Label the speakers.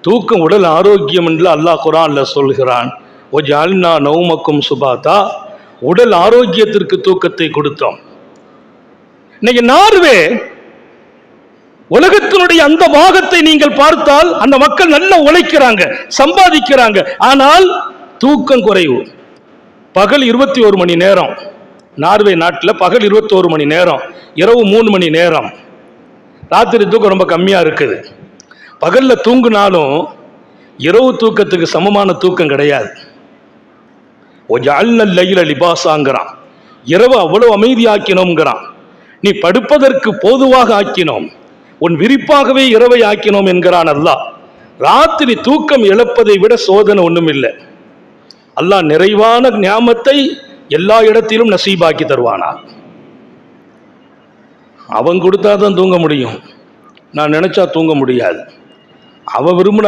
Speaker 1: தூக்கம் உடல் ஆரோக்கியம் என்று அல்லாஹ் குர்ஆன்ல சொல்கிறான். வஜஅல்னா நௌமக்கும் சுபாதா, உடல் ஆரோக்கியத்திற்கு தூக்கத்தை கொடுத்தோம். இன்னைக்கு நார்வே உலகத்தினுடைய அந்த பாகத்தை நீங்கள் பார்த்தால் அந்த மக்கள் நல்லா உழைக்கிறாங்க, சம்பாதிக்கிறாங்க, ஆனால் தூக்கம் குறைவு. பகல் 21 மணி நேரம், நார்வே நாட்டில் பகல் 21 மணி நேரம், இரவு 3 மணி நேரம். ராத்திரி தூக்கம் ரொம்ப கம்மியாக இருக்குது. பகலில் தூங்குனாலும் இரவு தூக்கத்துக்கு சமமான தூக்கம் கிடையாது. ஒஜஅல்னல் லைல லிபாஸாங்கிறான், இரவு அவ்வளவு அமைதியாக்கினோம்ங்கிறான். நீ படுப்பதற்கு போதுவாக ஆக்கினோம், உன் விரிப்பாகவே இரவை ஆக்கினோம் என்கிறான் அல்லாஹ். ராத்திரி தூக்கம் இழப்பதை விட சோதனை ஒன்றும் இல்லை. அல்லாஹ் நிறைவான ஞாமத்தை எல்லா இடத்திலும் நசீபாக்கி தருவானா. அவன் கொடுத்தாதான் தூங்க முடியும், நான் நினைச்சா தூங்க முடியாது. அவன் விரும்பினா